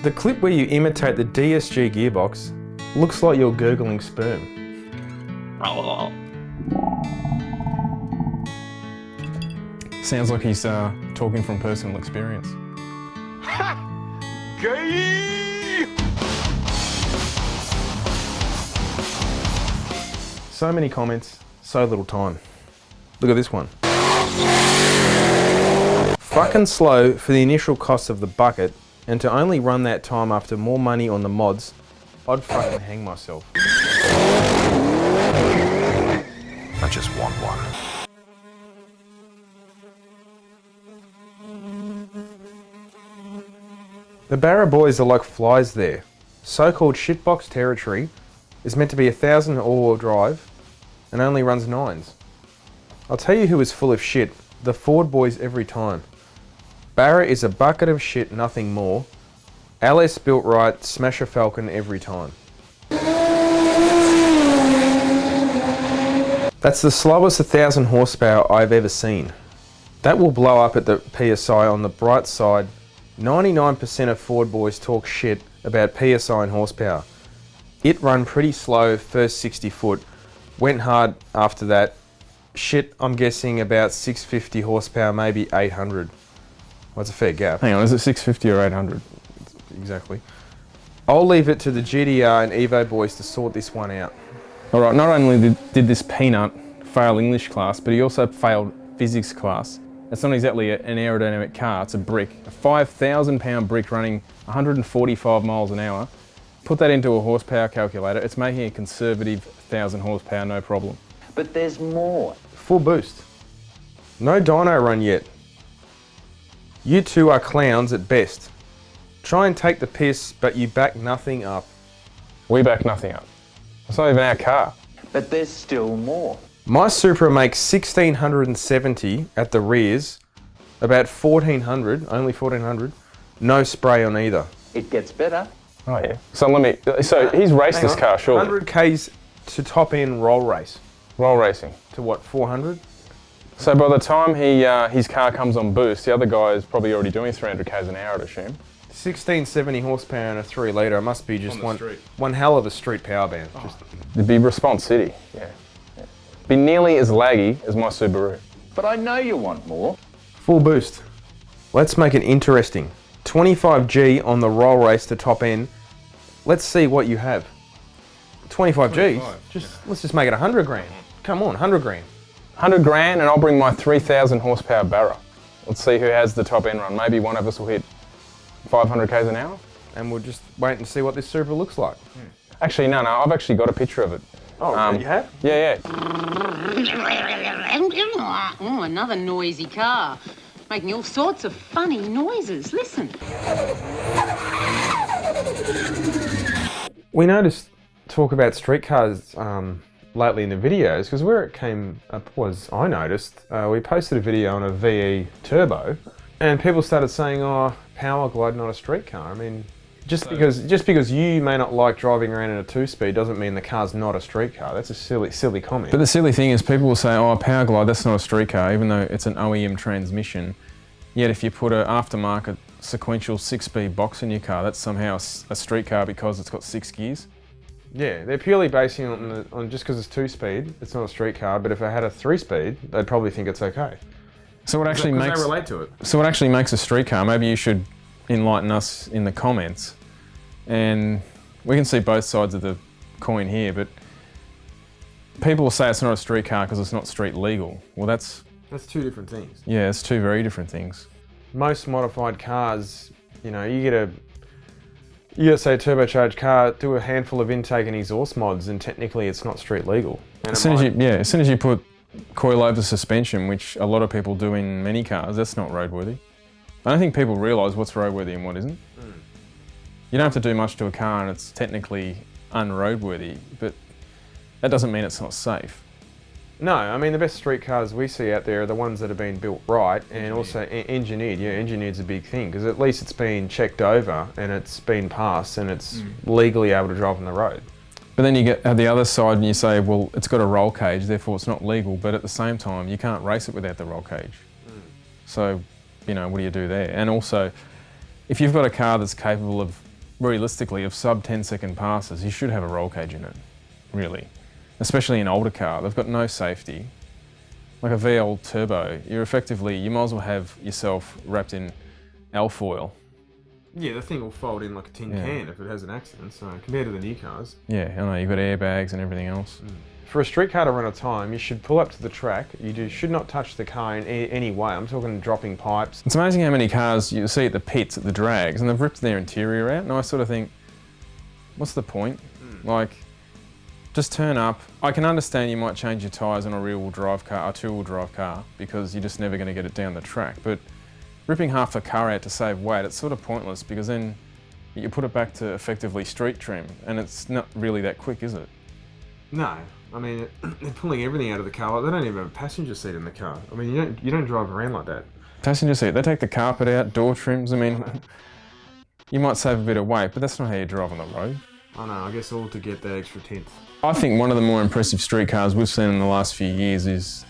The clip where you imitate the DSG gearbox looks like you're gurgling sperm. Sounds like he's talking from personal experience. Ha! Gay! So many comments, so little time. Look at this one. Fucking slow for the initial cost of the bucket, and to only run that time after more money on the mods, I'd fucking hang myself. I just want one. The Barra boys are like flies there. So-called shitbox territory is meant to be 1,000 all-wheel drive and only runs 9s. I'll tell you who is full of shit, the Ford boys every time. Barra is a bucket of shit, nothing more. LS built right, smash a Falcon every time. That's the slowest 1,000 horsepower I've ever seen. That will blow up at the PSI. On the bright side, 99% of Ford boys talk shit about PSI and horsepower. It run pretty slow first 60 foot, went hard after that. Shit, I'm guessing about 650 horsepower, maybe 800. Well, it's a fair gap. Hang on, is it 650 or 800? Exactly. I'll leave it to the GDR and Evo boys to sort this one out. All right, not only did this peanut fail English class, but he also failed physics class. It's not exactly an aerodynamic car, it's a brick. A 5,000 pound brick running 145 miles an hour. Put that into a horsepower calculator, it's making a conservative 1,000 horsepower, no problem. But there's more. Full boost. No dyno run yet. You two are clowns at best. Try and take the piss, but you back nothing up. We back nothing up. It's not even our car. But there's still more. My Supra makes 1,670 at the rears, about 1,400, only 1,400, no spray on either. It gets better. Oh yeah. So he's raced this car, surely. 100 Ks to top end roll race. Roll racing. To what, 400? So by the time his car comes on boost, the other guy is probably already doing 300 k's an hour, I'd assume. 1,670 horsepower and a 3 litre. It must be just one hell of a street power band. Oh. It'd be Response City, yeah. Be nearly as laggy as my Subaru. But I know you want more. Full boost. Let's make it interesting. 25G on the roll race to top end. Let's see what you have. 25G? Let's just make it 100 grand. Come on, 100 grand. 100 grand and I'll bring my 3,000 horsepower Barra. Let's see who has the top end run. Maybe one of us will hit 500 k's an hour. And we'll just wait and see what this Supra looks like. Actually, no, I've actually got a picture of it. Oh, you have? Yeah. Oh, another noisy car. Making all sorts of funny noises. Listen. We noticed talk about street cars lately in the videos, because where it came up was, I noticed, we posted a video on a VE Turbo, and people started saying, oh, Power Glide, not a street car. I mean, just because you may not like driving around in a 2-speed doesn't mean the car's not a street car. That's a silly comment. But the silly thing is people will say, oh, Power Glide, that's not a street car, even though it's an OEM transmission. Yet if you put an aftermarket sequential 6-speed box in your car, that's somehow a street car because it's got 6 gears. Yeah, they're purely basing on just because it's 2-speed, it's not a street car, but if it had a 3-speed, they'd probably think it's okay. So what actually makes they relate to it. So what actually makes a street car? Maybe you should enlighten us in the comments. And we can see both sides of the coin here, but people will say it's not a street car because it's not street legal. Well, that's 2 different things. Yeah, it's 2 very different things. Most modified cars, you know, you get say a turbocharged car, do a handful of intake and exhaust mods, and technically it's not street legal. And as soon as you put coilover suspension, which a lot of people do in many cars, that's not roadworthy. I don't think people realise what's roadworthy and what isn't. You don't have to do much to a car and it's technically unroadworthy, but that doesn't mean it's not safe. No, I mean the best street cars we see out there are the ones that have been built right and also engineered. Yeah, engineered's a big thing because at least it's been checked over and it's been passed and it's legally able to drive on the road. But then you get at the other side and you say, well, it's got a roll cage, therefore it's not legal, but at the same time, you can't race it without the roll cage. So, you know, what do you do there? And also, if you've got a car that's capable of realistically, of sub 10-second passes, you should have a roll cage in it, really. Especially an older car, they've got no safety. Like a VL turbo, you might as well have yourself wrapped in alfoil. Yeah, the thing will fold in like a tin can if it has an accident, so compared to the new cars. Yeah, I know, you've got airbags and everything else. For a street car to run a time, you should pull up to the track. Should not touch the car in any way. I'm talking dropping pipes. It's amazing how many cars you see at the pits, at the drags, and they've ripped their interior out, and I sort of think, what's the point? Like, just turn up. I can understand you might change your tyres on a rear-wheel drive car, a two-wheel drive car, because you're just never going to get it down the track. But ripping half the car out to save weight, it's sort of pointless, because then you put it back to effectively street trim, and it's not really that quick, is it? No. I mean, they're pulling everything out of the car. Like, they don't even have a passenger seat in the car. I mean, you don't drive around like that. Passenger seat, they take the carpet out, door trims. I mean, you might save a bit of weight, but that's not how you drive on the road. I know, I guess all to get that extra tenth. I think one of the more impressive street cars we've seen in the last few years is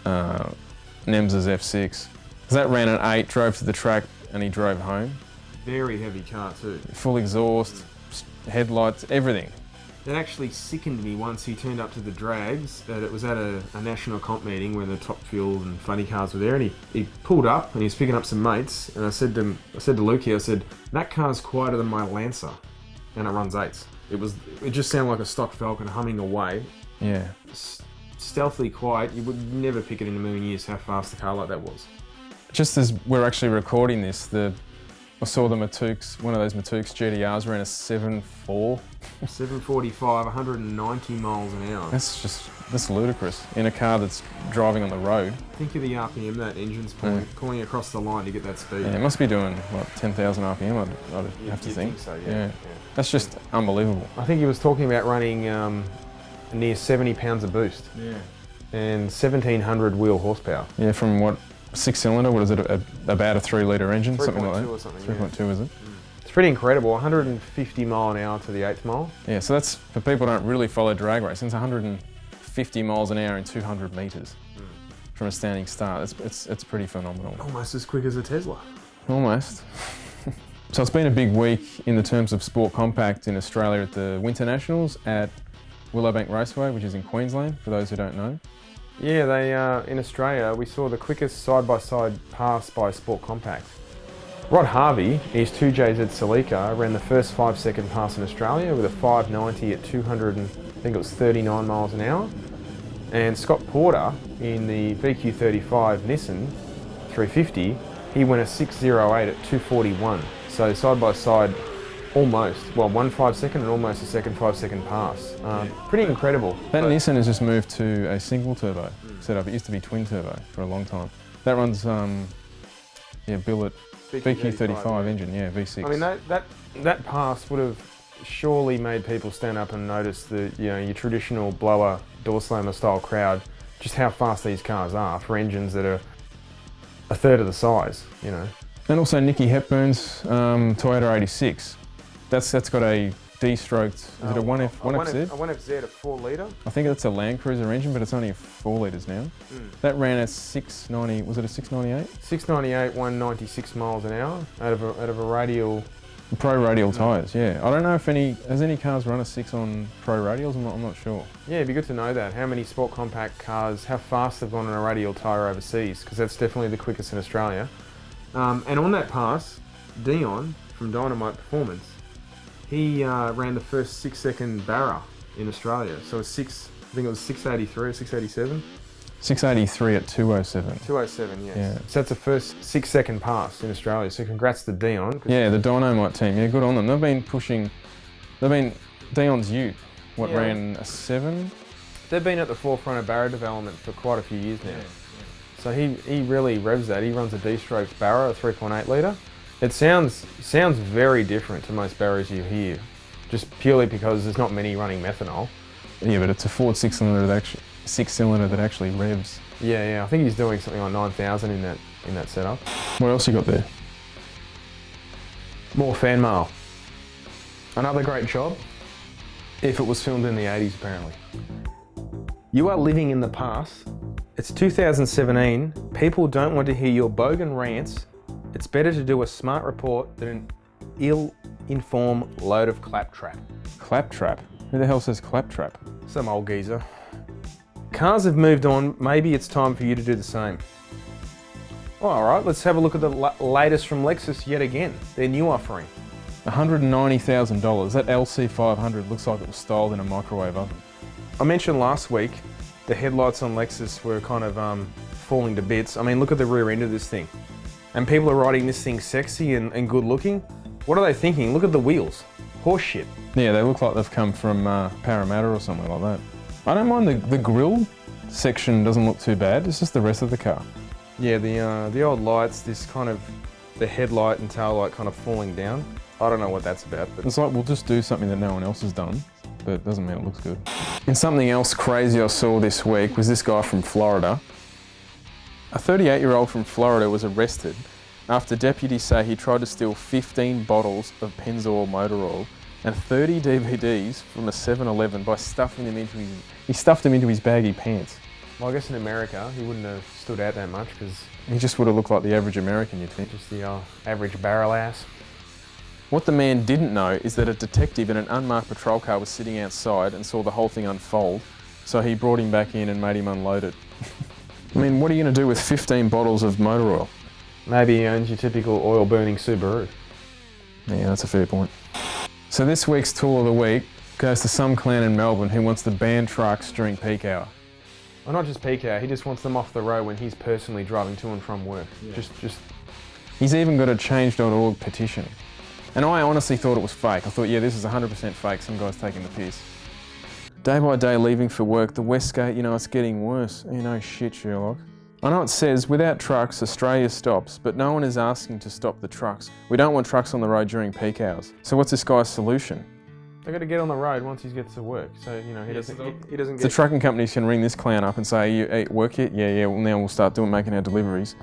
Nemza's F6. Because that ran at 8, drove to the track, and he drove home. Very heavy car too. Full exhaust, headlights, everything. It actually sickened me once he turned up to the drags. That it was at a national comp meeting where the Top Fuel and funny cars were there, and he pulled up and he was picking up some mates. And I said to Lukey, I said, that car's quieter than my Lancer, and it runs 8s. It just sounded like a stock Falcon humming away. Yeah. Stealthily quiet. You would never pick it in a million years how fast a car like that was. Just as we're actually recording this, I saw the Matooks, one of those Matooks GTRs ran a 7.4. 745, 190 miles an hour. That's ludicrous in a car that's driving on the road. Think of the RPM that engine's pulling across the line to get that speed. Yeah, it must be doing, what, 10,000 RPM, I'd have to think. So, yeah. That's just unbelievable. I think he was talking about running near 70 pounds of boost. Yeah. And 1,700 wheel horsepower. Yeah, from what, 6-cylinder, what is it, about a 3-litre engine? 3.2 something like that? Or something, 3.2 is it? It's pretty incredible, 150 mile an hour to the 8th mile. Yeah, so that's, for people who don't really follow drag racing, it's 150 miles an hour in 200 metres from a standing start. It's pretty phenomenal. Almost as quick as a Tesla. Almost. So it's been a big week in the terms of Sport Compact in Australia at the Winter Nationals at Willowbank Raceway, which is in Queensland, for those who don't know. Yeah, they in Australia, we saw the quickest side-by-side pass by Sport Compact. Rod Harvey, his 2JZ Celica, ran the first 5-second pass in Australia with a 590 at 39 miles an hour. And Scott Porter, in the VQ35 Nissan 350, he went a 608 at 241. So side-by-side, almost, well, 1 5-second and almost a second 5-second pass. Pretty incredible. That Nissan has just moved to a single turbo setup. It used to be twin turbo for a long time. That runs, billet VQ35 engine, yeah, V6. I mean, that pass would have surely made people stand up and notice the, your traditional blower, door slammer style crowd, just how fast these cars are for engines that are a third of the size, And also Nicky Hepburn's Toyota 86. That's got a D-stroked, is it a 1FZ? A 1FZ, a 4 litre. I think it's a Land Cruiser engine, but it's only 4 litres now. That ran at 690, was it a 698? 698, 196 miles an hour out of a radial. Pro radial tyres, yeah. I don't know if has any cars run a 6 on pro radials, I'm not sure. Yeah, it'd be good to know that. How many Sport Compact cars, how fast they've gone on a radial tyre overseas, because that's definitely the quickest in Australia. And on that pass, Dion from Dynamite Performance, he ran the first 6-second barra in Australia. So I think it was 683 or 687. 683 at 207. 207, yes. Yeah. So that's the first 6-second pass in Australia. So congrats to Dion. Yeah, the Dynamite team. Yeah, good on them. Dion's Ute, ran a 7? They've been at the forefront of barra development for quite a few years now. So he really revs that. He runs a D-strokes barra, a 3.8 litre. It sounds very different to most barras you hear, just purely because there's not many running methanol. Yeah, but it's a Ford 6-cylinder that actually revs. Yeah. I think he's doing something like 9,000 in that setup. What else you got there? More fan mail. Another great job. If it was filmed in the 80s, apparently. You are living in the past. It's 2017. People don't want to hear your bogan rants. It's better to do a smart report than an in-form load of claptrap. Claptrap? Who the hell says claptrap? Some old geezer. Cars have moved on, maybe it's time for you to do the same. Alright, let's have a look at the latest from Lexus yet again, their new offering. $190,000. That LC500 looks like it was styled in a microwave oven. I mentioned last week the headlights on Lexus were kind of falling to bits. I mean, look at the rear end of this thing. And people are riding this thing sexy and good looking. What are they thinking? Look at the wheels. Horse shit. Yeah, they look like they've come from Parramatta or somewhere like that. I don't mind the grille section doesn't look too bad. It's just the rest of the car. Yeah, the old lights, this kind of, the headlight and tail light kind of falling down. I don't know what that's about, but It's like we'll just do something that no one else has done, but it doesn't mean it looks good. And something else crazy I saw this week was this guy from Florida. A 38-year-old from Florida was arrested after deputies say he tried to steal 15 bottles of Pennzoil motor oil and 30 DVDs from a 7-Eleven by stuffing them into his baggy pants. well, I guess in America he wouldn't have stood out that much because He just would have looked like the average American, you'd think. just the average barrel ass. What the man didn't know is that a detective in an unmarked patrol car was sitting outside and saw the whole thing unfold, so he brought him back in and made him unload it. I mean, what are you going to do with 15 bottles of motor oil? Maybe he owns your typical oil-burning Subaru. Yeah, that's a fair point. So this week's tool of the week goes to some clown in Melbourne who wants to ban trucks during peak hour. Well, not just peak hour, he just wants them off the road when he's personally driving to and from work. Just He's even got a change.org petition. And I honestly thought it was fake. I thought, yeah, this is 100% fake, some guy's taking the piss. Day by day leaving for work, the Westgate, it's getting worse. Shit, Sherlock. I know it says, without trucks, Australia stops, but no one is asking to stop the trucks. We don't want trucks on the road during peak hours. So what's this guy's solution? they got to get on the road once he gets to work. So he doesn't The get. trucking companies can ring this clown up and say, you at work yet? Yeah, well now we'll start making our deliveries.